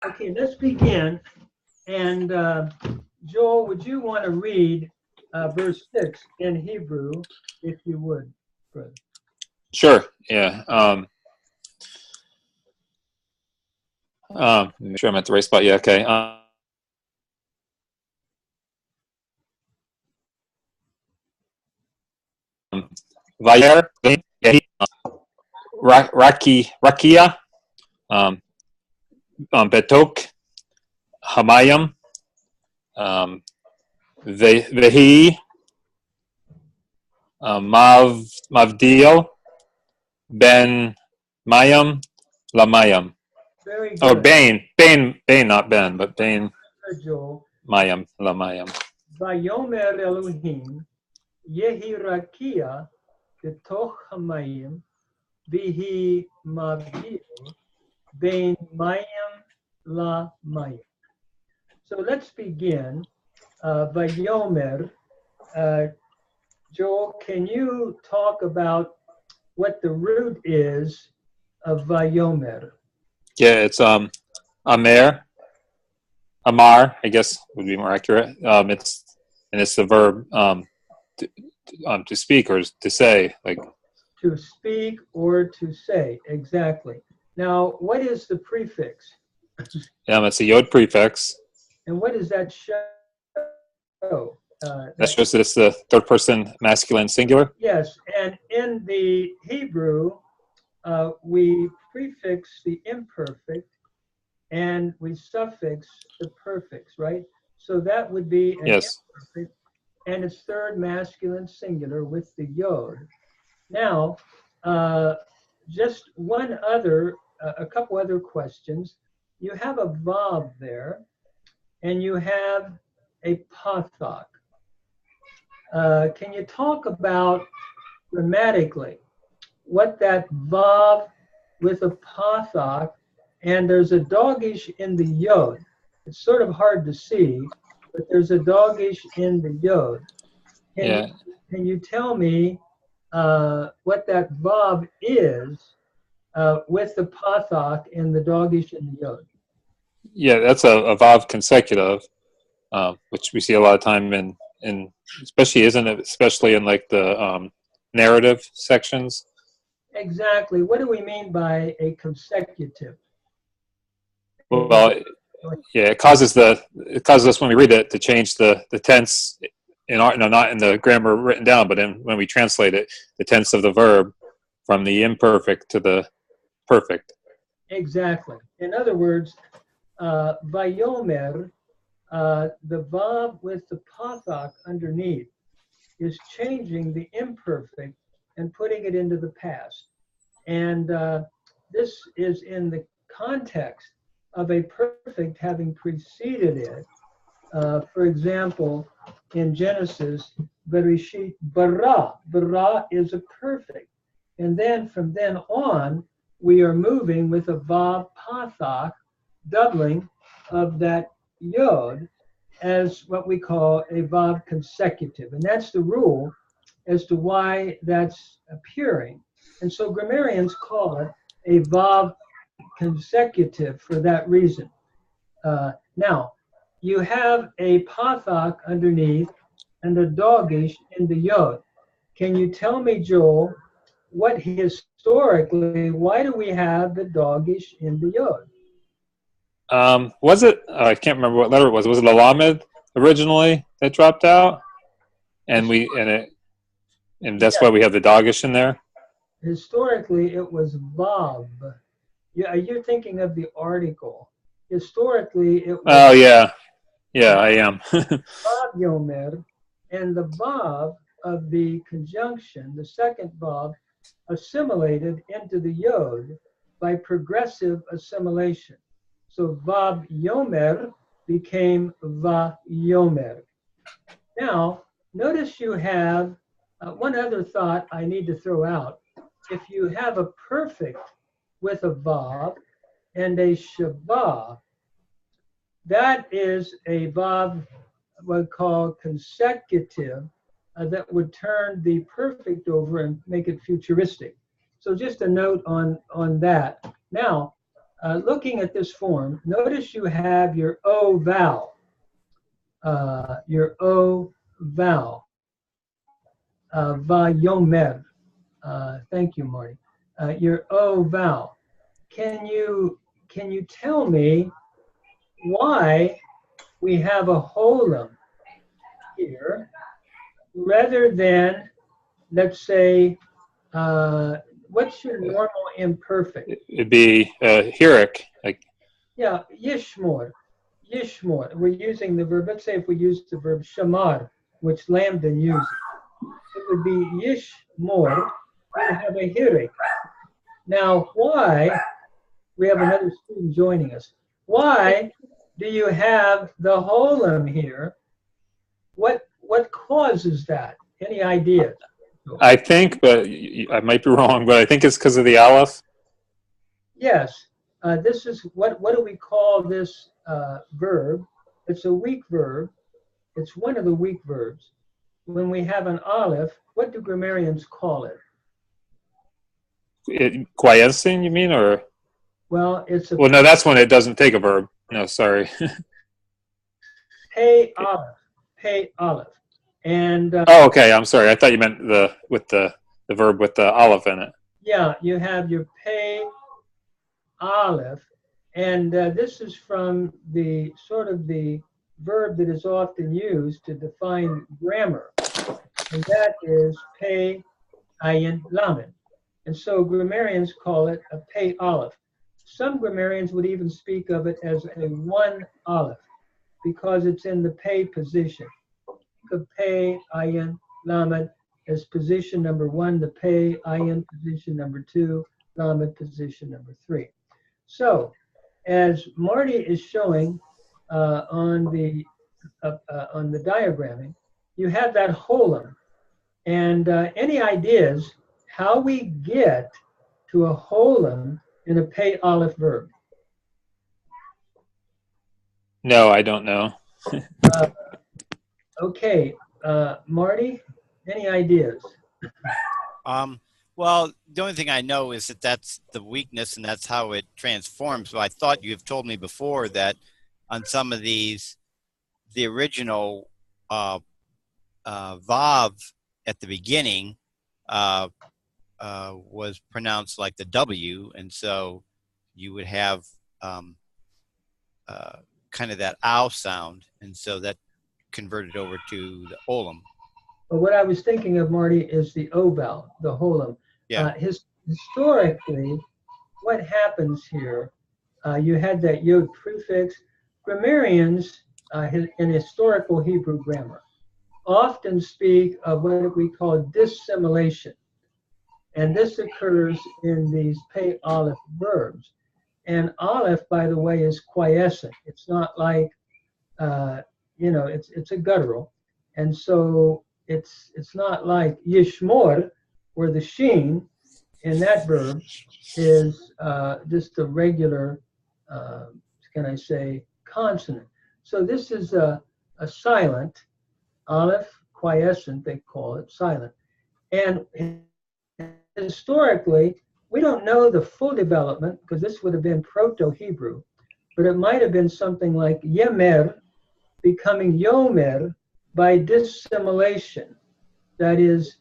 Okay, let's begin. And Joel, would you want to read verse 6 in Hebrew, if you would, brother? Sure. Yeah. Make sure I'm at the right spot. Yeah. Okay. Vayer Rakia um, Betok Hamayim Vehi Mavdil Ben Mayam Lamayam. Very Oh, good. Bain, not Ben, but Bain Good, Joel. Mayam Lamayam. Vayomer Elohim Yehi Rakia Betoch Hamayim Vihi Mavdil Ben Mayim La Mayim. So let's begin. Vayomer. Joel, can you talk about what the root is of Vayomer? Yeah, it's Amar, I guess would be more accurate. It's the verb to speak or to say, like To speak or to say, exactly. Now, what is the prefix? it's a yod prefix. And what does that show? That shows that it's the third person masculine singular. Yes, and in the Hebrew, we prefix the imperfect and we suffix the perfects, right? So that would be an Yes. imperfect and its third masculine singular with the yod. Now, just a couple other questions. You have a vav there, and you have a pathak. Can you talk about grammatically what that vav with a pathak, and there's a dogish in the yod. It's sort of hard to see, but there's a dogish in the yod. Can you tell me what that vav is with the pathak and the dogish in the yod? Yeah, that's a vav consecutive, which we see a lot of time in especially in like the narrative sections. Exactly. What do we mean by a consecutive? Well, yeah, it causes us when we read it to change the tense in our, no, not in the grammar written down, but when we translate it, the tense of the verb from the imperfect to the perfect. Exactly. In other words, vayomer, the vav with the pathak underneath, is changing the imperfect and putting it into the past. And this is in the context of a perfect having preceded it. For example, in Genesis, Bereshit bara. Bara is a perfect. And then from then on, we are moving with a vav pathak, doubling of that yod, as what we call a vav consecutive. And that's the rule as to why that's appearing. And so grammarians call it a vav consecutive for that reason. Now, you have a pathak underneath and a dogish in the yod. Can you tell me, Joel, what historically, why do we have the dogish in the yod? Was it? I can't remember what letter it was. Was it a lamed originally that dropped out? And that's why we have the dogish in there. Historically, it was vav. Yeah, you're thinking of the article. Historically, it was. Oh yeah, I am. Vav yomer, and the vav of the conjunction, the second vav, assimilated into the yod by progressive assimilation. So vav yomer became va yomer. Now, notice you have one other thought I need to throw out. If you have a perfect with a vav and a shabah, that is a vav what we call consecutive that would turn the perfect over and make it futuristic. So just a note on that. Now, looking at this form, notice you have your O vowel. Your O vowel. Vayomer. Thank you, Marty. Your O vowel. Can you tell me why we have a holum here rather than, let's say, what's your normal imperfect? It'd be Hirik. Like, Yeah, yishmor. Yishmor. We're using the verb. Let's say if we use the verb shamar, which Lambden uses, it would be yishmor. We would have a hirik. Now, why? We have another student joining us. Why do you have the holum here? What causes that? Any ideas? I think, but I might be wrong, but I think it's because of the aleph. Yes. This is what do we call this verb? It's a weak verb. It's one of the weak verbs. When we have an aleph, what do grammarians call it? Quiescing, you mean, or? Well, it's a Well, no, that's when it doesn't take a verb. No, sorry. pay aleph. Pay aleph. And Oh, okay. I'm sorry. I thought you meant the verb with the aleph in it. yeah, you have your pay aleph, and this is from the sort of the verb that is often used to define grammar, and that is pay ayin lamed. And so grammarians call it a pay aleph. Some grammarians would even speak of it as a one aleph because it's in the pay position. Think of pay ayin lamed as position number 1, the pay ayin position number 2, lamed position number 3. So, as Marty is showing on the diagramming, you have that holum. And any ideas how we get to a holum in a pay aleph verb? No, I don't know. Okay, Marty, any ideas? Well, the only thing I know is that that's the weakness and that's how it transforms. So I thought you've told me before that on some of these, the original vav at the beginning was pronounced like the W, and so you would have kind of that ow sound, and so that converted over to the olim. But what I was thinking of, Marty, is the O vowel, the holum. Yeah. Historically, what happens here, you had that yod prefix. Grammarians in historical Hebrew grammar often speak of what we call dissimilation. And this occurs in these pay aleph verbs. And aleph, by the way, is quiescent. It's not like, it's a guttural. And so it's not like yishmor, where the sheen in that verb is just a regular, can I say, consonant. So this is a silent, aleph, quiescent, they call it, silent. And historically, we don't know the full development, because this would have been Proto-Hebrew, but it might have been something like yemer becoming yomer by dissimilation. That is,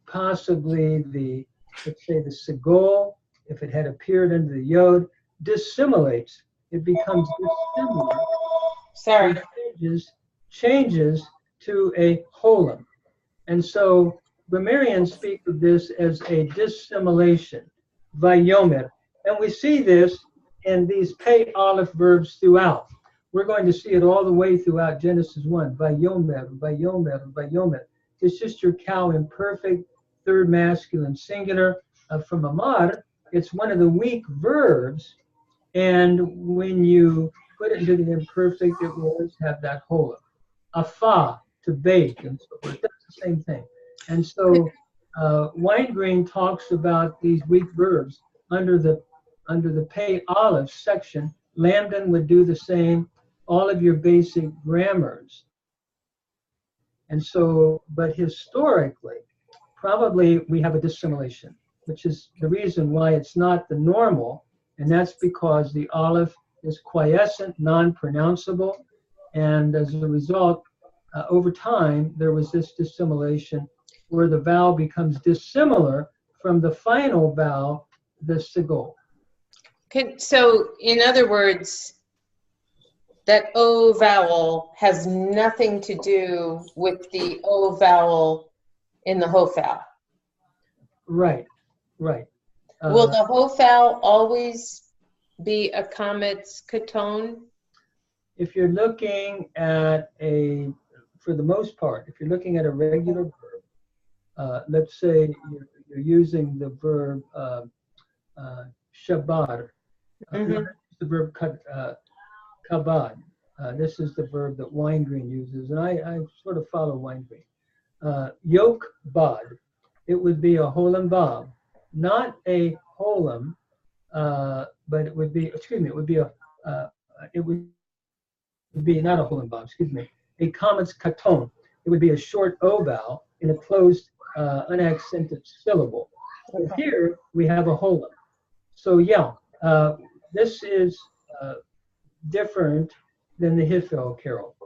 possibly the, let's say, the segol, if it had appeared under the yod, dissimilates. It becomes dissimilar. Sorry. Changes to a holum. And so grammarians speak of this as a dissimilation, vayomer. And we see this in these pay aleph verbs throughout. We're going to see it all the way throughout Genesis 1. Vayomer, vayomer, vayomer. It's just your cow imperfect, third masculine singular. From Amar, it's one of the weak verbs. And when you put it into the imperfect, it will always have that holum. Afa, to bake, and so forth. That's the same thing. And so Weingreen talks about these weak verbs under the pay aleph section. Lambden would do the same, all of your basic grammars. And so, but historically, probably we have a dissimilation, which is the reason why it's not the normal And that's because the aleph is quiescent, non-pronounceable, and as a result, over time, there was this dissimilation where the vowel becomes dissimilar from the final vowel, the sigol. So, in other words, that O vowel has nothing to do with the O vowel in the Hofal. Right, right. Will the Hofal always be a Kametz Katon? If you're looking at for the most part, if you're looking at a regular verb, let's say you're using the verb shabar, the verb kabad. This is the verb that Weingreen uses, and I sort of follow Weingreen. Yok bad, it would be a holam vav, not a holam, but it would be, it would be not a holam vav, a kametz katon. It would be a short O vowel in a closed, unaccented syllable. So here we have a holam. So yeah, this is different than the Hifel Carol,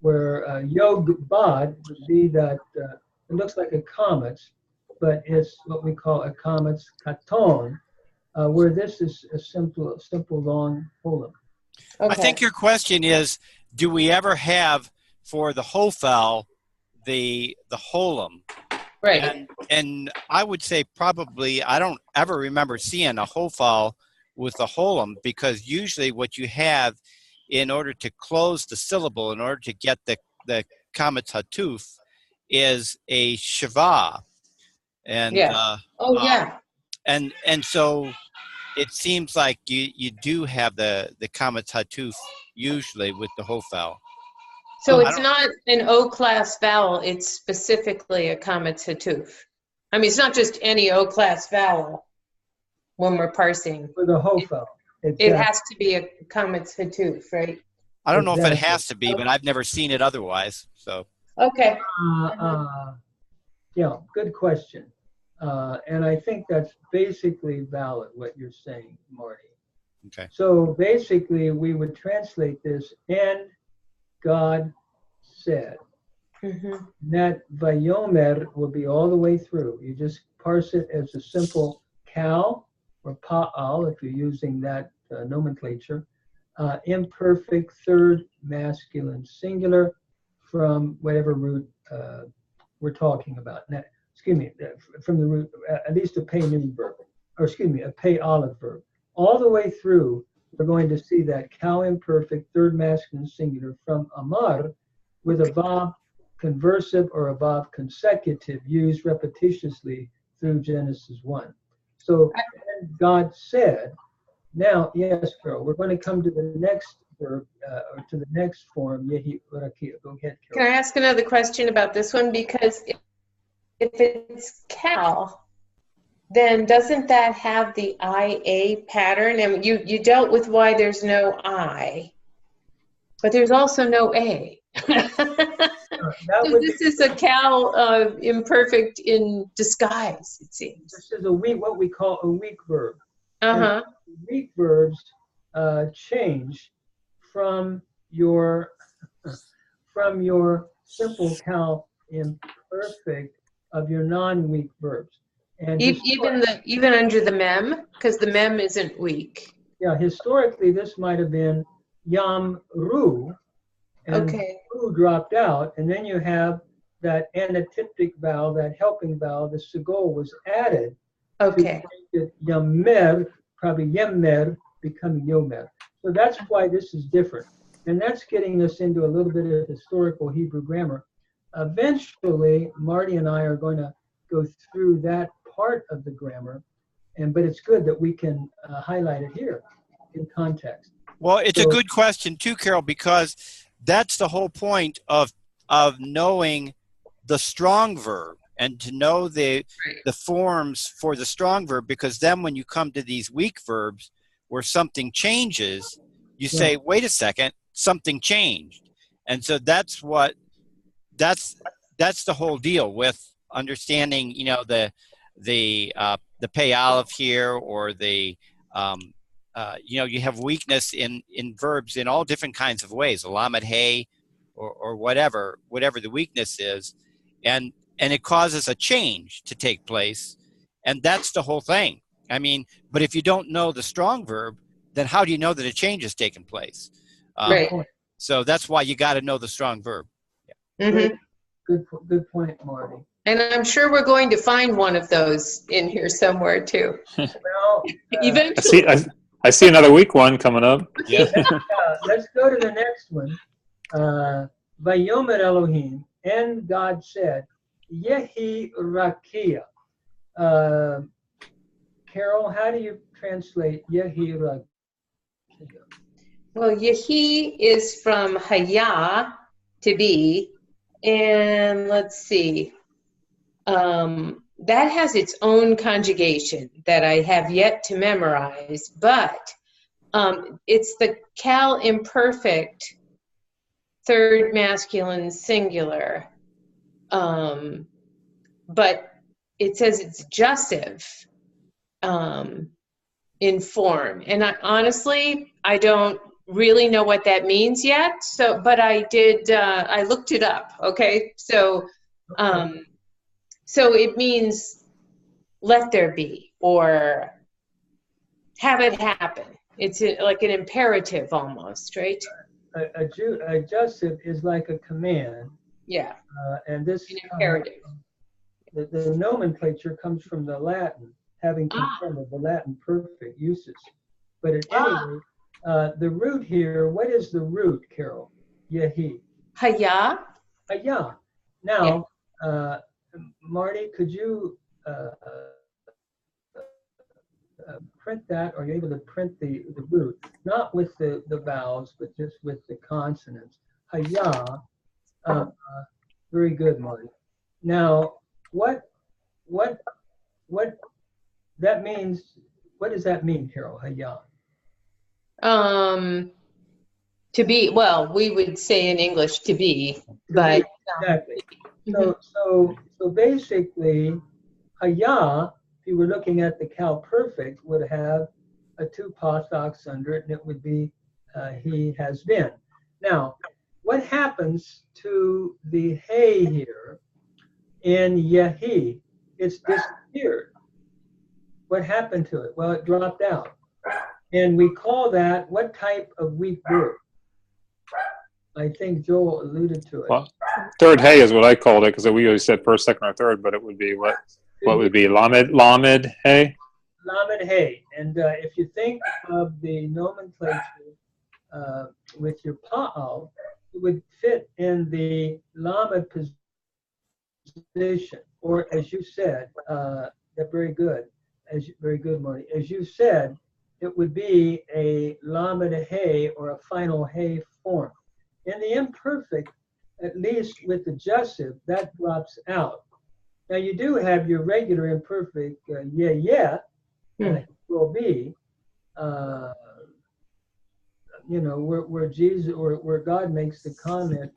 where Yog Bad would be that it looks like a kametz, but it's what we call a kametz katon, where this is a simple long holam. I think your question is, do we ever have for the Hofal the holam? Right. And I would say probably I don't ever remember seeing a Hofal with a holam, because usually what you have in order to close the syllable, in order to get the kametz hatuf, is a shiva. And yeah. And so it seems like you do have the kametz hatuf usually with the Hofal. So it's not an O class vowel, it's specifically a kametz hatuf. I mean, it's not just any O class vowel when we're parsing. For the Hofal. It has to be a kametz hatuf, right? I don't know if it has to be, but I've never seen it otherwise. So okay. Yeah, good question. And I think that's basically valid, what you're saying, Marty. Okay. So basically, we would translate this, and God said. That vayomer will be all the way through. You just parse it as a simple kal or pa'al, if you're using that nomenclature. Imperfect third masculine singular from whatever root we're talking about. Now, from the root, at least a pay noon verb, or a pay olive verb. All the way through, we're going to see that kal imperfect third masculine singular from amar with a vav conversive or a vav consecutive used repetitiously through Genesis 1. So God said, now, yes, Carol, we're going to come to the next verb, or to the next form. Go ahead, Carol. Can I ask another question about this one? Because if it's kal, then doesn't that have the IA pattern? And you dealt with why there's no I, but there's also no A. So this is a kal imperfect in disguise, it seems. This is what we call a weak verb. Weak verbs change from your simple kal imperfect of your non-weak verbs. And even under the mem, because the mem isn't weak. Yeah, historically this might have been yam ru, and ru dropped out, and then you have that anatypic vowel, that helping vowel, the sigol was added. To make it yamer, probably yemer, becoming yomer. So that's why this is different. And that's getting us into a little bit of historical Hebrew grammar. Eventually, Marty and I are going to go through that part of the grammar, but it's good that we can highlight it here in context. Well, it's a good question too, Carol, because that's the whole point of knowing the strong verb, and to know the forms for the strong verb, because then when you come to these weak verbs where something changes, you say, wait a second, something changed. And so that's the whole deal with understanding, the pay olive here, or the you have weakness in verbs in all different kinds of ways, lamed hey, or whatever the weakness is, and it causes a change to take place, and that's the whole thing. I mean, but if you don't know the strong verb, then how do you know that a change has taken place? Right. So that's why you got to know the strong verb. Mm-hmm. Good point, Marty. And I'm sure we're going to find one of those in here somewhere too. Well, Eventually. I see another weak one coming up. Yeah. let's go to the next one. Vayomer Elohim, and God said, Yehi Rakia. Carol, how do you translate Yehi Rakia? Well, Yehi is from Haya, to be, and let's see. That has its own conjugation that I have yet to memorize, but it's the cal imperfect third masculine singular. But it says it's jussive in form. And honestly, I don't really know what that means yet. So, but I did, I looked it up. Okay. So it means let there be, or have it happen. It's like an imperative almost, right? A jussive is like a command. Yeah. And this An imperative. The nomenclature comes from the Latin, having come from the Latin perfect uses. But at any rate, the root here, what is the root, Carol? Yehi. Haya. Haya. Now, Marty, could you print that? Are you able to print the root? Not with the vowels, but just with the consonants. Haya. Very good, Marty. Now, what that means? What does that mean, Carol? Haya. To be, well, we would say in English to be, but exactly. So basically, Haya, if you were looking at the Cal Perfect, would have a two pathox under it, and it would be he has been. Now, what happens to the hey here in Yehi? It's disappeared. What happened to it? Well, it dropped out. And we call that what type of weak verb? I think Joel alluded to it. Well, third hey is what I called it, because we always said first, second, or third, but it would be what would be lamed hey? Lamed hey. And if you think of the nomenclature with your pa'al, it would fit in the lamed position, or as you said, very good, very good, Marty. As you said, it would be a lamed hey or a final hey form. In the imperfect, at least with the jussive, that drops out. Now you do have your regular imperfect will be, where Jesus or where God makes the comment,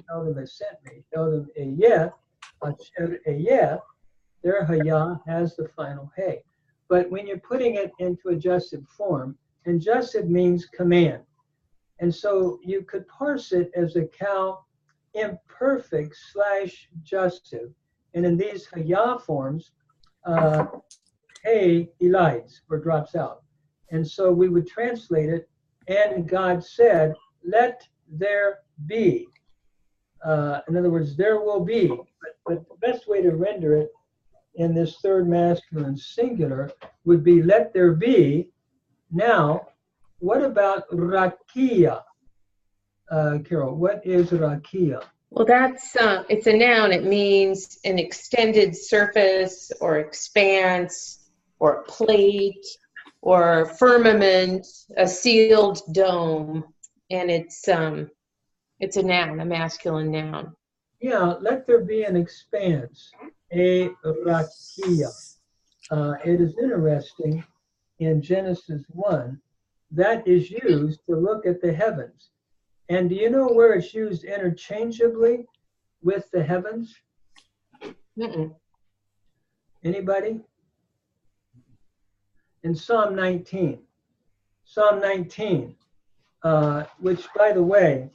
tell them has sent me, tell them their haya has the final hey. But when you're putting it into a jussive form, and jussive means command. And so you could parse it as a cal imperfect / jussive. And in these haya forms, hey elides or drops out. And so we would translate it, and God said, let there be. In other words, there will be. But the best way to render it in this third masculine singular would be let there be. Now, what about rakia? Carol, what is rakia? well, that's it's a noun. It means an extended surface or expanse or plate or firmament, a sealed dome, and it's a noun, a masculine noun. Yeah, let there be an expanse, a rakia. It is interesting in Genesis 1 that is used to look at the heavens. And do you know where it's used interchangeably with the heavens? Mm-mm. Anybody? In Psalm 19. Psalm 19, which, by the way,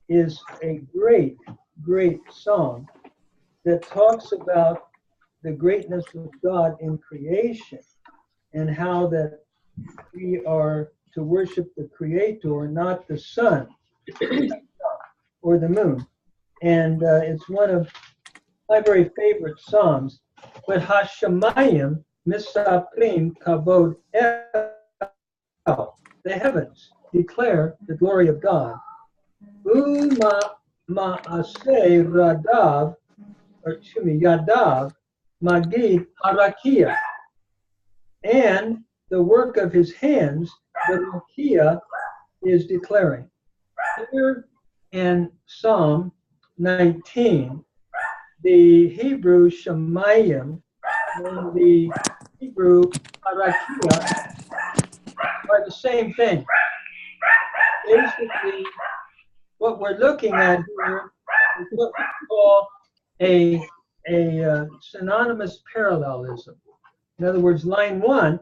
is a great, great psalm that talks about the greatness of God in creation and how that we are to worship the Creator, not the sun or the moon. And it's one of my very favorite psalms. But Hashemayim misaprim kabod el. The heavens declare the glory of God. Uma ma'aseh radav, or excuse me, yadav magid harakia. And the work of his hands, the rakia, is declaring. Here in Psalm 19, the Hebrew Shemayim and the Hebrew Harakia are the same thing. Basically, what we're looking at here is what we call a synonymous parallelism. In other words, line 1,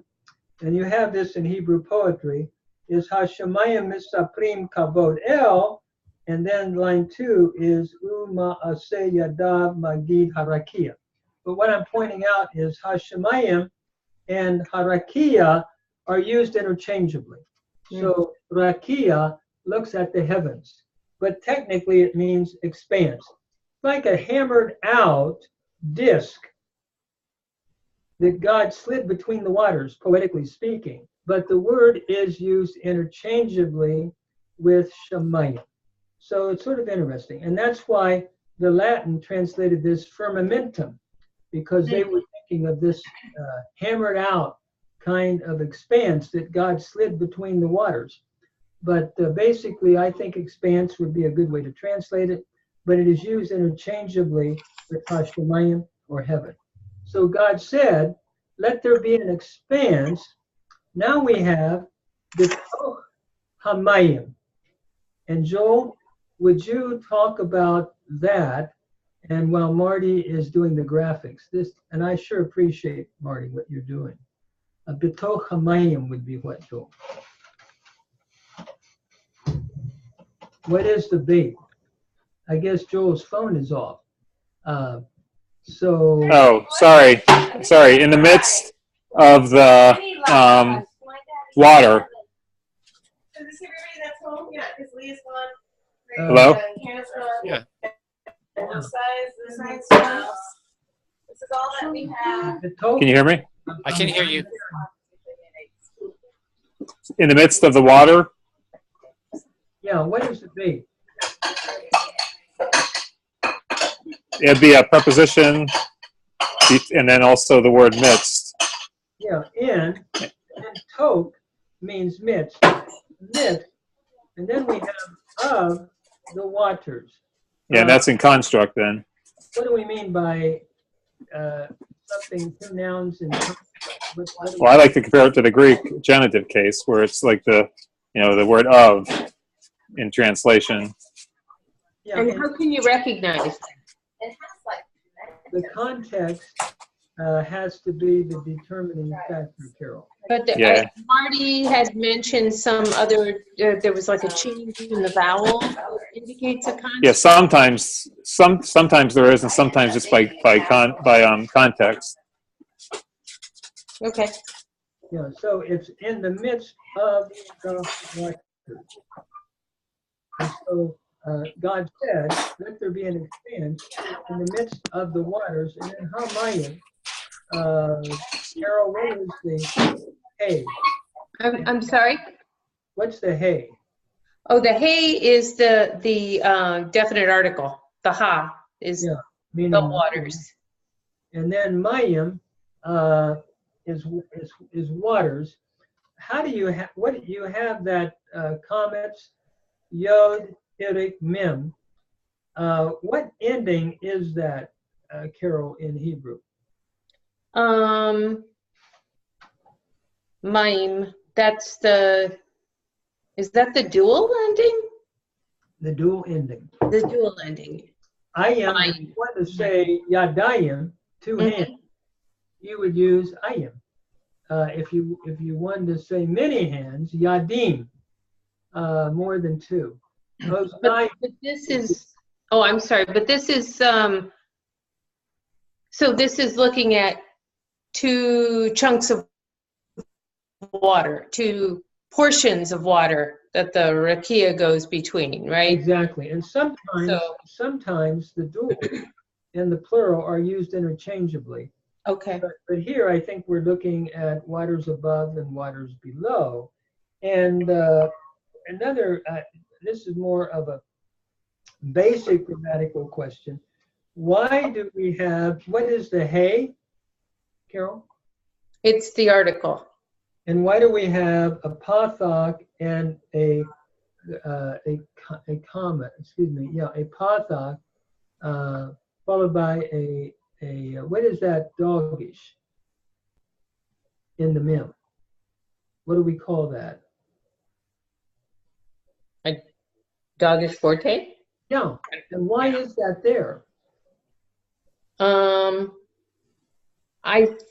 and you have this in Hebrew poetry, is Hashemayim misaprim kabod el, and then line 2 is Ma'aseh yadav magid harakia. But what I'm pointing out is Hashemayim and harakia are used interchangeably. So rakia looks at the heavens, but technically it means expanse. Like a hammered out disc that God slid between the waters, poetically speaking. But the word is used interchangeably with Shemayim. So it's sort of interesting. And that's why the Latin translated this firmamentum, because they were thinking of this hammered out kind of expanse that God slid between the waters. But basically, I think expanse would be a good way to translate it, but it is used interchangeably with Hashemayim or heaven. So God said, let there be an expanse. Now we have the Hamayim. And Joel, would you talk about that? And while Marty is doing the graphics, and I sure appreciate, Marty, what you're doing. A Bitoch Hamayim would be what, Joel? What is the bait? I guess Joel's phone is off. Oh, sorry. In the midst of the water. Hello? Yeah. This is all that we have. Can you hear me? I can hear you. In the midst of the water. Yeah, what is the bait? It'd be a preposition, and then also the word midst. Yeah, and tok means midst, and then we have of the waters. Yeah, that's in construct then. What do we mean by something, two nouns in construct? Well, I like to compare it to the Greek genitive case, where it's like the word of in translation. Yeah, And how can you recognize that? It has like the context has to be the determining factor, Carol. But Yeah. Marty had mentioned some other, there was like a change in the vowel indicates a context. Yeah, sometimes there is, and sometimes it's by context. Okay. Yeah, so it's in the midst of the waters. And so God said, let there be an expanse in the midst of the waters. And then Hamayim, Carol, what is the hay? I'm sorry? What's the hay? Oh, the hay is the definite article. The ha is Meaning the waters. And then Mayim is waters. How do you have, what do you have that comets, Yod, Hirik, Mem? What ending is that, Carol, in Hebrew? Mime. That's is that the dual ending? The dual ending. The dual ending. I am, if you want to say Yadayim, two hands, you would use Ayim. if you wanted to say many hands, yadim, more than two. But this is, oh, I'm sorry, but this is, so this is looking at two chunks of water, two portions of water that the rakia goes between, right? Exactly. And sometimes the dual and the plural are used interchangeably. Okay. But here I think we're looking at waters above and waters below. And this is more of a basic grammatical question. Why do we have, what is the hey, Carol? It's the article. And why do we have a pathak and a comma, excuse me, yeah, a pathak followed by a what is that dogish in the mem? What do we call that? A dogish forte? Yeah, and why is that there? I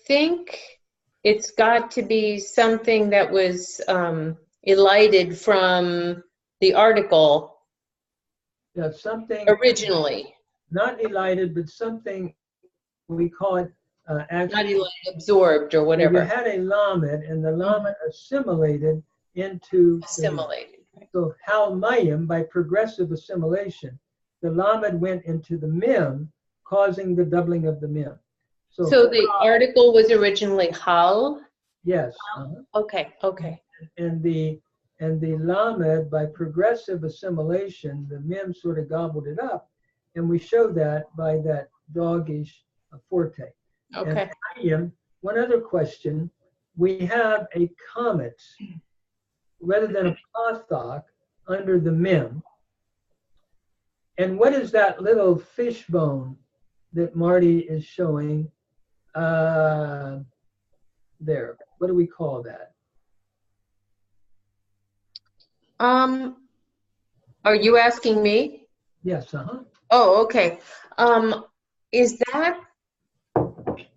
think it's got to be something that was elided from the article Yeah, something originally. not elided, but something we call it actually. Not elided, absorbed or whatever. You had a lamed, and the lamed assimilated into. Assimilated. So halmayim, by progressive assimilation, the lamed went into the mem, causing the doubling of the mem. So the article was originally hal? Yes. Okay, okay. And the lamed, by progressive assimilation, the mem sort of gobbled it up, and we show that by that dogish forte. Okay. And one other question: we have a comet rather than a pathak under the mem. And what is that little fishbone that Marty is showing there? What do we call that? Are you asking me? Yes, Oh, okay. Is that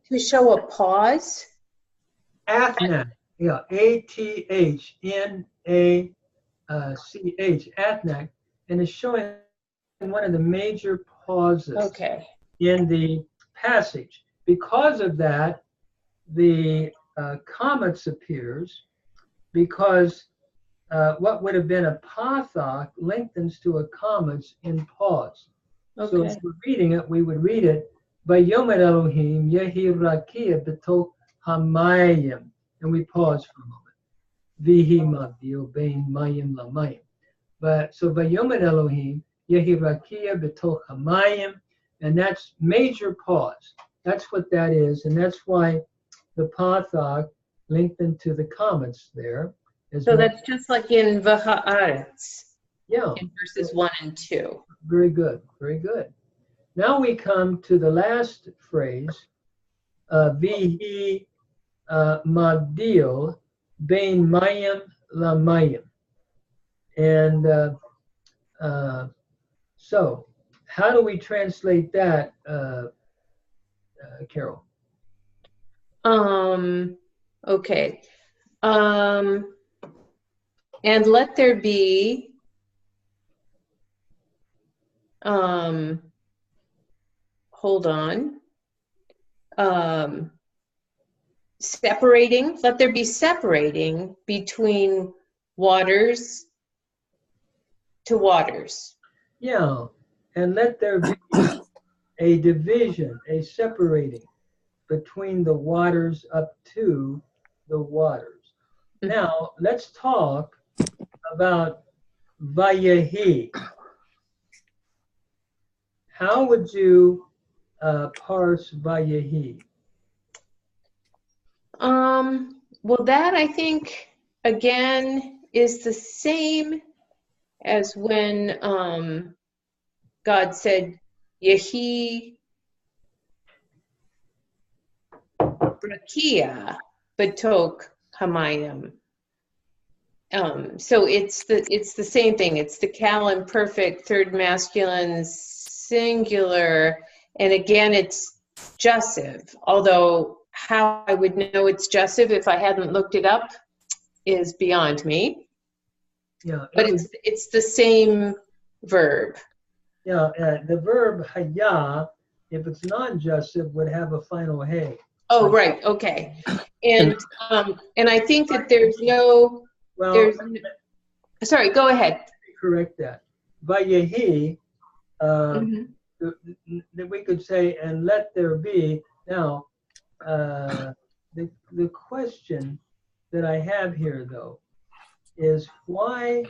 to show a pause? Athnak, yeah, A-T-H-N-A-C-H, Athnak, and it's showing one of the major pauses in the passage. Because of that, the comets appears, because what would have been a pathak lengthens to a comets in pause. So if we're reading it, we would read it, Vayomer Elohim Yehi Rakia Betok Hamayim, and we pause for a moment. Vihi Mavdio Bein Mayim Lamayim. But so Vayomer Elohim Yehi Rakia Betok Hamayim, and that's major pause. That's what that is, and that's why the pathak lengthened to the comets there. So that's just like in V'ha'aretz. Yeah. In verses 1 and 2. Very good, very good. Now we come to the last phrase, Vihi Magdil Bein Mayim Lamayim. And so, how do we translate that, Carol? Okay. And let there be hold on. Separating, let there be separating between waters to waters. Yeah, and let there be a division, a separating between the waters up to the waters. Now, let's talk about Vayehi. How would you parse Vayehi? Well, that I think, again, is the same as when God said, Yehi Rakia Batok Hamayim. So it's the same thing. It's the cal imperfect, third masculine, singular, and again it's jussive. Although how I would know it's jussive if I hadn't looked it up is beyond me. Yeah, But it's the same verb. yeah. The verb haya, if it's non-jussive, would have a final hey. Oh, right. Okay. And I think that there's no. Well, Sorry. Go ahead. correct that. Vayehi, Mhm. that we could say, and let there be. Now, the question that I have here, though, is why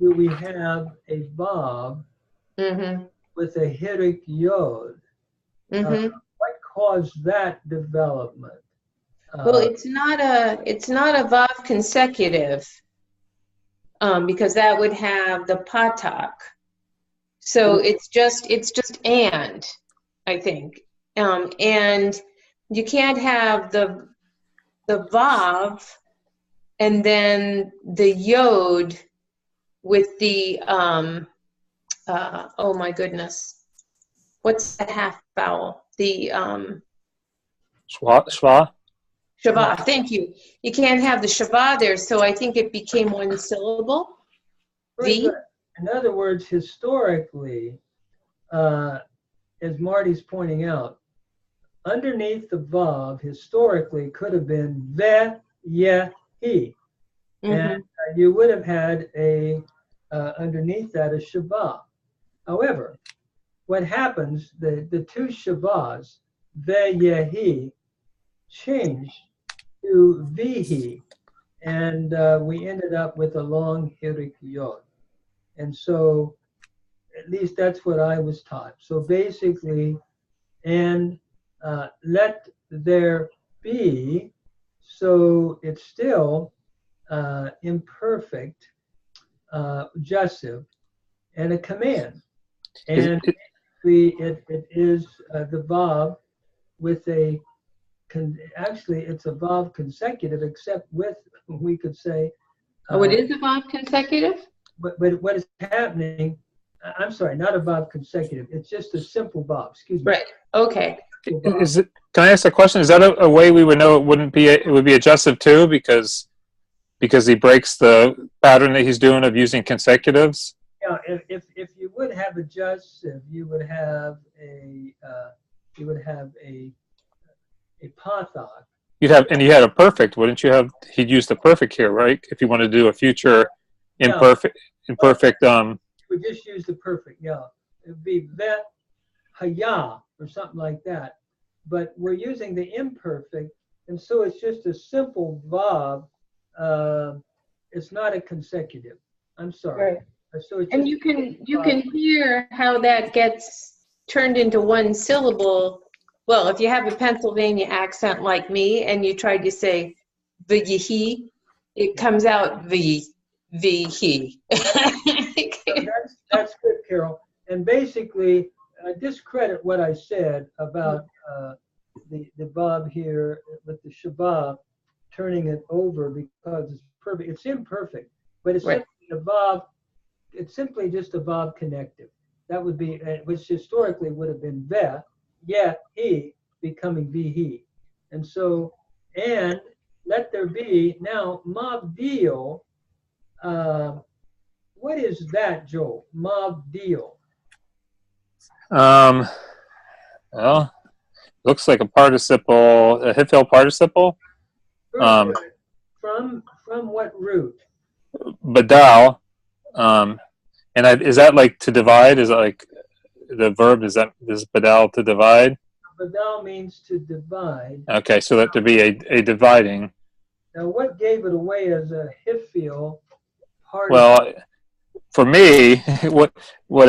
do we have a Vav Mhm. with a Hirik Yod? Mhm. What caused that development? Well, it's not a vav consecutive, because that would have the patak. So it's just and, I think, and you can't have the vav and then the yod with the oh my goodness, what's the half vowel? The Shva. Shavah, thank you. You can't have the Shavah there, so I think it became one syllable. Very V. good. In other words, historically, as Marty's pointing out, underneath the Vav, historically, could have been Ve, Ye, He. And you would have had underneath that a Shavah. However, what happens, the two Shavahs, Ve, Ye, He, changed to Vihi, and we ended up with a long Hirik Yod. And so, at least that's what I was taught. So basically, and let there be, so it's still imperfect, jussive, and a command. And it is the Vav with a, actually it's a Vav consecutive, except with, we could say. Oh, it is a vav consecutive? But what is happening, I'm sorry, not a Vav consecutive, it's just a simple Vav, excuse me. Right, okay. Is it? Can I ask a question? Is that a way we would know it wouldn't be? It would be adjussive too, because he breaks the pattern that he's doing of using consecutives. Yeah, if you would have adjussive, you would have a pathak. You had a perfect, wouldn't you have? He'd use the perfect here, right? If you want to do a future imperfect. You would just use the perfect. Yeah, it would be vet haya or something like that. But we're using the imperfect, and so it's just a simple vav. It's not a consecutive. I'm sorry. Right. So it's And you can hear how that gets turned into one syllable. Well, if you have a Pennsylvania accent like me and you tried to say v'yihi, it comes out v-he. That's good, Carol. And basically, discredit what I said about the Vav here with the Shabbat, turning it over because it's perfect. It's imperfect, but it's Right. simply a Vav. It's simply just a Vav connective. That would be, which historically would have been Ve, yeah, he, becoming He. And so, and let there be, now, Mavdil, what is that, Joel? Mavdil. Well, looks like a participle, a Hiphil participle. From what root? Badal. And is that like to divide? Is that like the verb? Is badal to divide? Badal means to divide. Okay, so that to be a dividing. Now, what gave it away as a Hiphil participle? Well, for me, what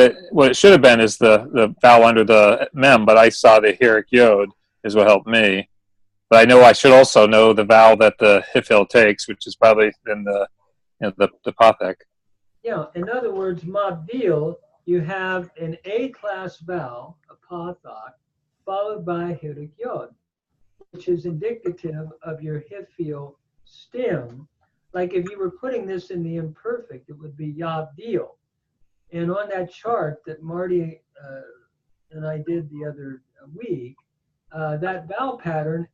it should have been is the vowel under the mem, but I saw the Hirik Yod is what helped me. But I know I should also know the vowel that the Hiphil takes, which is probably in the Pathak. Yeah, in other words, Mabdil, you have an A-class vowel, a Pathak, followed by a Hirik Yod, which is indicative of your Hiphil stem. Like if you were putting this in the imperfect, it would be Yabdil. And on that chart that Marty and I did the other week, that vowel pattern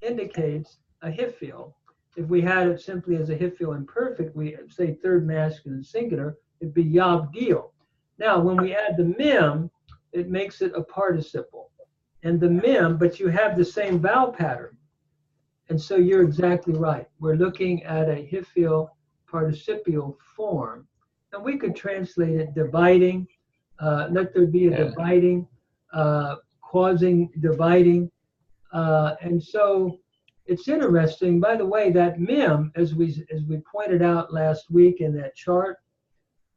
indicates a hiphil. If we had it simply as a hiphil imperfect, we say third masculine singular, it'd be yavgil. Now, when we add the mem, it makes it a participle. And the mem, but you have the same vowel pattern. And so you're exactly right. We're looking at a hiphil participial form. And we could translate it dividing, let there be a dividing, causing dividing. And so it's interesting, by the way, that mem, as we pointed out last week in that chart,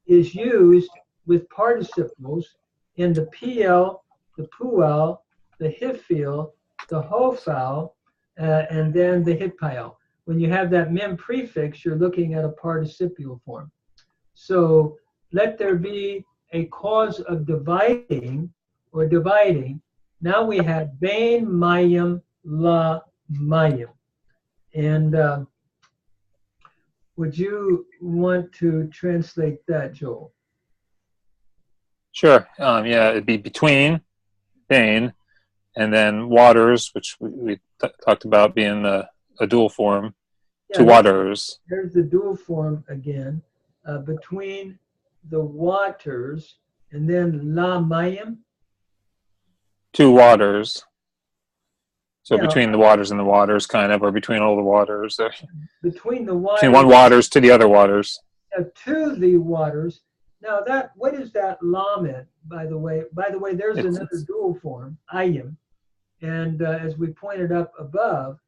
is used with participles in the PL, the puel, the hiphil, the hofal, and then the hitpael. When you have that mem prefix, you're looking at a participial form. So let there be a cause of dividing or dividing. Now we have bain mayim la mayim. And would you want to translate that, Joel? Sure. Yeah, it'd be between bain and then waters, which we talked about being a dual form, Yeah, to waters. There's the dual form again, between the waters, and then la mayim. Two waters. So Yeah. between the waters and the waters, kind of, or between all the waters. Between the waters. Between one waters to the other waters. To the waters. Now that, what is that lamed, by the way? By the way, there's another dual form, ayim. And as we pointed up above,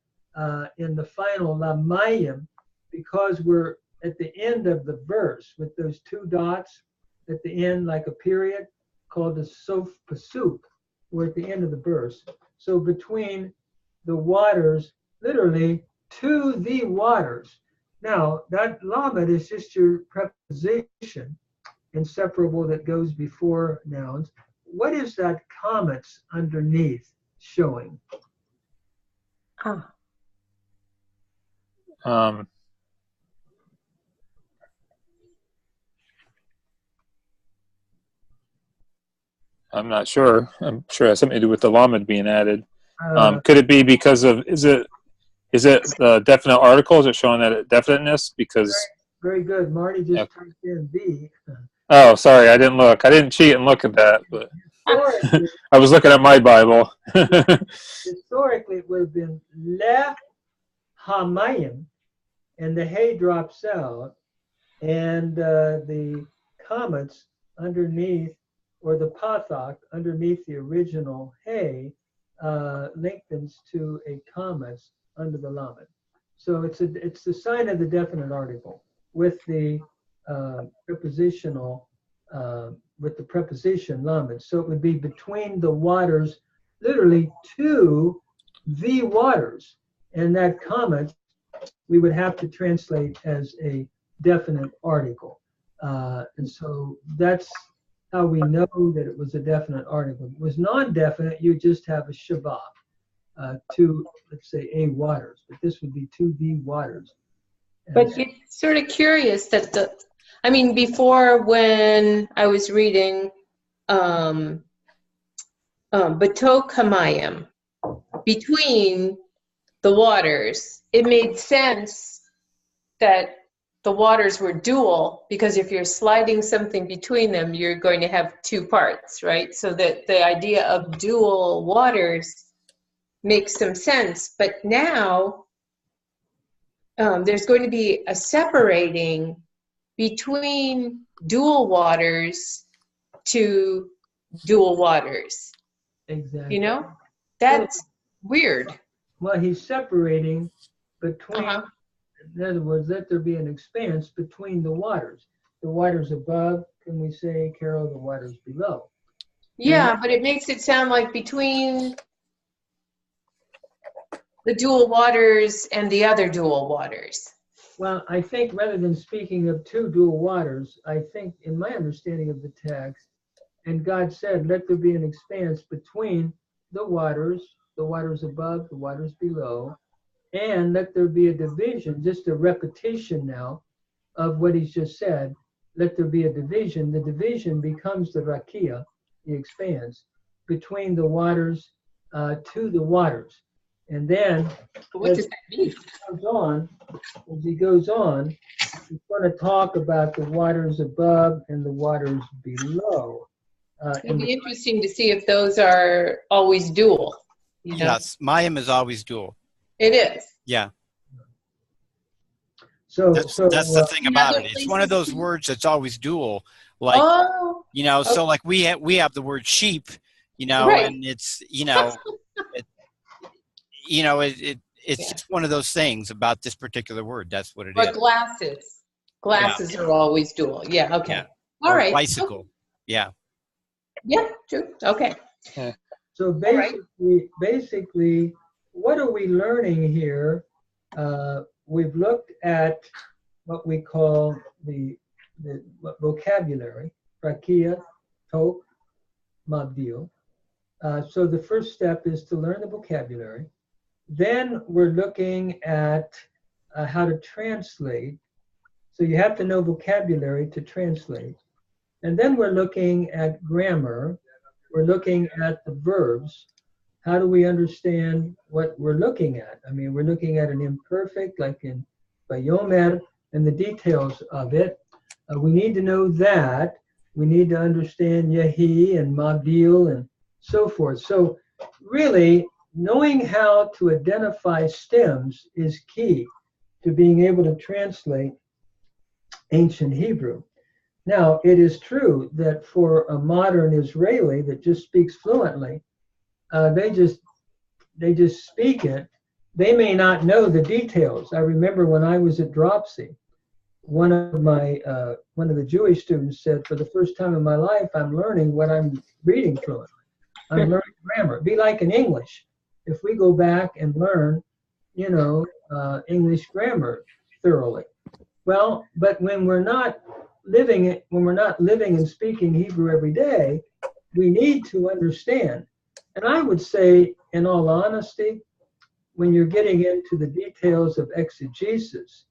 in the final lamayim, because we're at the end of the verse with those two dots at the end, like a period, called the sof pasuk. We're at the end of the verse. So between the waters, literally to the waters. Now that lamed is just your preposition, inseparable, that goes before nouns. What is that comments underneath showing? I'm not sure. I'm sure it has something to do with the lamed being added. Could Could it be because of, is it a definite article? Is it showing that definiteness? Because very good. Marty just typed in B. oh, sorry, I didn't look. I didn't cheat and look at that, but Historically, I was looking at my Bible. historically it would have been le hamayim, and the hay drops out, and the comets underneath, or the pathak underneath the original hay, lengthens to a commas under the lamed. So it's the sign of the definite article with the prepositional, with the preposition lamed. So it would be between the waters, literally to the waters. And that comment we would have to translate as a definite article. And so that's how we know that it was a definite article. If it was non-definite, you just have a shabbat, to, let's say, a waters, but this would be to the waters. And But it's sort of curious that before, when I was reading Batok Hamayim, between the waters, it made sense that the waters were dual, because if you're sliding something between them, you're going to have two parts, right? So that the idea of dual waters makes some sense. But now there's going to be a separating between dual waters to dual waters. exactly. You know? That's weird. Well, he's separating between, in other words, let there be an expanse between the waters. The waters above, can we say, Carol, the waters below? Yeah, but it makes it sound like between the dual waters and the other dual waters. Well, I think rather than speaking of two dual waters, I think in my understanding of the text, and God said, let there be an expanse between the waters above, the waters below, and let there be a division, just a repetition now of what he's just said. Let there be a division. The division becomes the rakia, the expanse, between the waters to the waters. And then What does that mean? as he goes on, he's going to talk about the waters above and the waters below. It'll be interesting to see if those are always dual. You know? Yes, Mayim is always dual. It is. Yeah, So that's the thing about other it. It's one of those places- words that's always dual. Like, Oh, you know, so like we have the word sheep, you know, Right. and it's, you know, it's just one of those things about this particular word. That's what it or is. glasses. Glasses are always dual. Yeah. Okay. Yeah. All Or right. bicycle. Yeah. Yeah. True. Okay. So basically, what are we learning here? We've looked at what we call the vocabulary, rakia, tok, mabdil. So the first step is to learn the vocabulary. Then we're looking at how to translate. So you have to know vocabulary to translate. And then we're looking at grammar. We're looking at the verbs. How do we understand what we're looking at? I mean, we're looking at an imperfect, like in Bayomer, and the details of it. We need to know that. We need to understand Yahi and Mabdil and so forth. So really, knowing how to identify stems is key to being able to translate ancient Hebrew. Now, it is true that for a modern Israeli that just speaks fluently, they just speak it. They may not know the details. I remember when I was at Dropsy, one of the Jewish students said, for the first time in my life, I'm learning what I'm reading fluently. I'm learning grammar. It'd be like in English. If we go back and learn, English grammar thoroughly. Well, but when we're not living and speaking Hebrew every day, we need to understand. And I would say, in all honesty, when you're getting into the details of exegesis,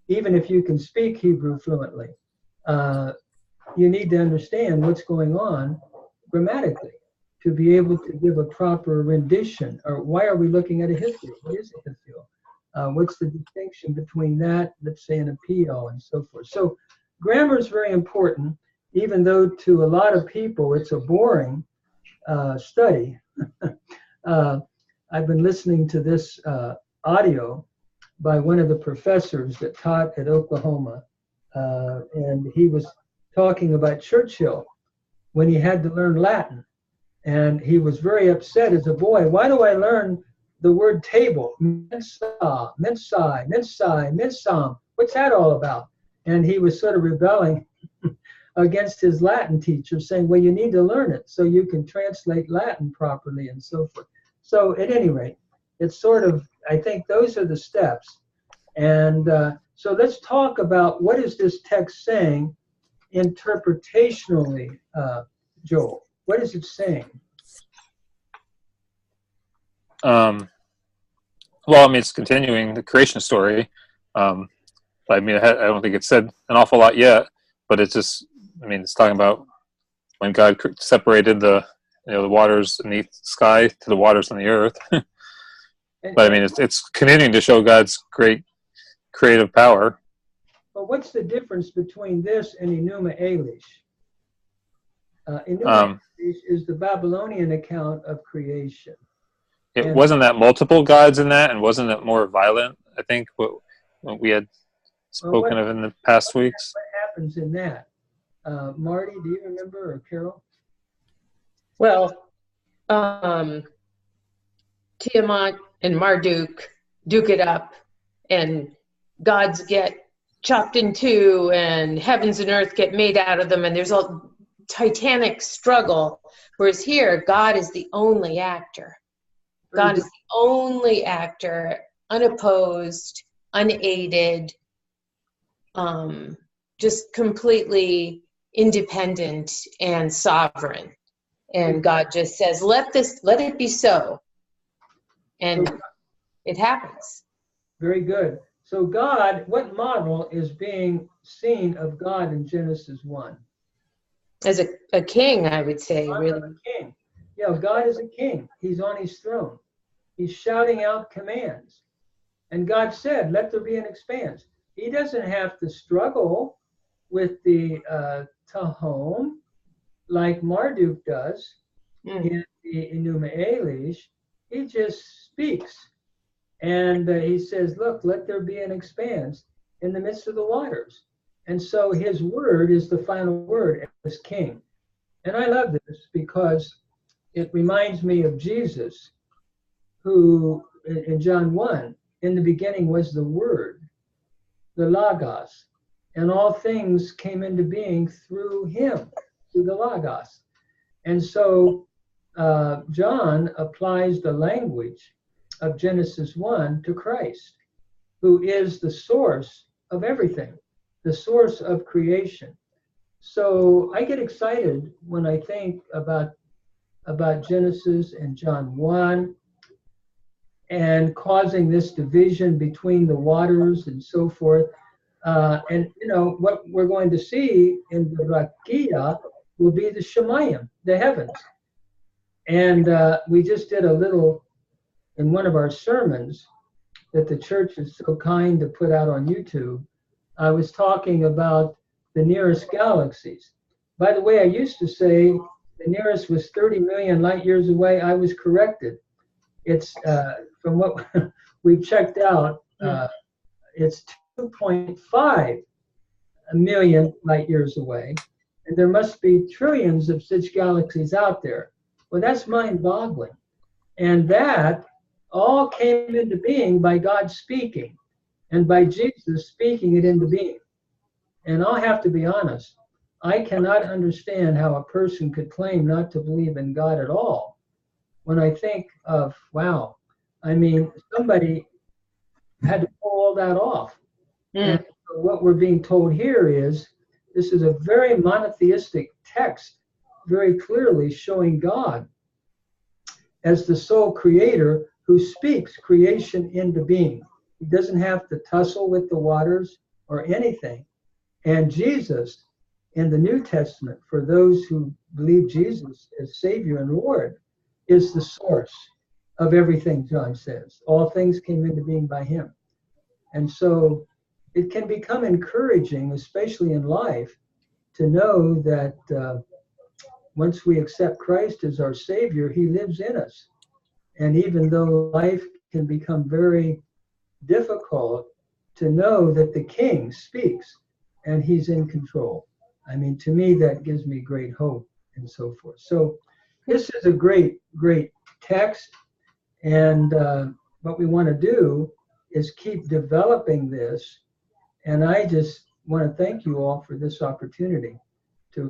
even if you can speak Hebrew fluently, you need to understand what's going on grammatically to be able to give a proper rendition. Or why are we looking at a history? What is a history? What's the distinction between that, let's say, and a PO and so forth? So grammar is very important, even though to a lot of people it's a boring study. I've been listening to this audio by one of the professors that taught at Oklahoma, and he was talking about Churchill when he had to learn Latin. And he was very upset as a boy. Why do I learn the word table? Mensa, mensai, mensai, mensam. What's that all about? And he was sort of rebelling against his Latin teacher, saying, well, you need to learn it so you can translate Latin properly and so forth. So at any rate, it's sort of, I think those are the steps. And so let's talk about what is this text saying interpretationally, Joel? What is it saying? Well, I mean, it's continuing the creation story. I mean, I don't think it's said an awful lot yet, but it's just, I mean, it's talking about when God separated the waters beneath the sky to the waters on the earth. But I mean, it's continuing to show God's great creative power. But what's the difference between this and Enuma Elish? Enuma Elish is the Babylonian account of creation. Wasn't that multiple gods in that, and wasn't it more violent? I think what we had spoken of in the past weeks. What happens in that? Marty, do you remember, or Carol? Well, Tiamat and Marduk duke it up, and gods get chopped in two, and heavens and earth get made out of them, and there's a titanic struggle. Whereas here, God is the only actor. God is the only actor, unopposed, unaided, just completely independent and sovereign. And God just says, let it be so. And it happens. Very good. So God, what model is being seen of God in Genesis 1? As a king, I would say, really. A king. Yeah, God is a king. He's on his throne. He's shouting out commands. And God said, let there be an expanse. He doesn't have to struggle with the Tahom like Marduk does in the Enuma Elish. He just speaks. And he says, look, let there be an expanse in the midst of the waters. And so his word is the final word as king. And I love this because it reminds me of Jesus, who in John 1, in the beginning was the Word, the Logos, and all things came into being through him, through the Logos. And so John applies the language of Genesis 1 to Christ, who is the source of everything, the source of creation. So I get excited when I think about Genesis and John 1, and causing this division between the waters and so forth. And you know what we're going to see in the Rakia will be the Shemayim, the heavens. And we just did a little in one of our sermons that the church is so kind to put out on YouTube. I was talking about the nearest galaxies. By the way, I used to say the nearest was 30 million light years away. I was corrected. It's from what we've checked out, it's 2.5 million light years away, and there must be trillions of such galaxies out there. Well, that's mind-boggling. And that all came into being by God speaking, and by Jesus speaking it into being. And I'll have to be honest, I cannot understand how a person could claim not to believe in God at all when I think of, wow, I mean, somebody had to pull all that off. And what we're being told here is, this is a very monotheistic text, very clearly showing God as the sole creator who speaks creation into being. He doesn't have to tussle with the waters or anything. And Jesus, in the New Testament, for those who believe Jesus as Savior and Lord, is the source of everything, John says. All things came into being by him. And so it can become encouraging, especially in life, to know that once we accept Christ as our Savior, he lives in us. And even though life can become very difficult, to know that the King speaks and he's in control. I mean, to me, that gives me great hope and so forth. So this is a great, great text. And what we want to do is keep developing this. And I just want to thank you all for this opportunity.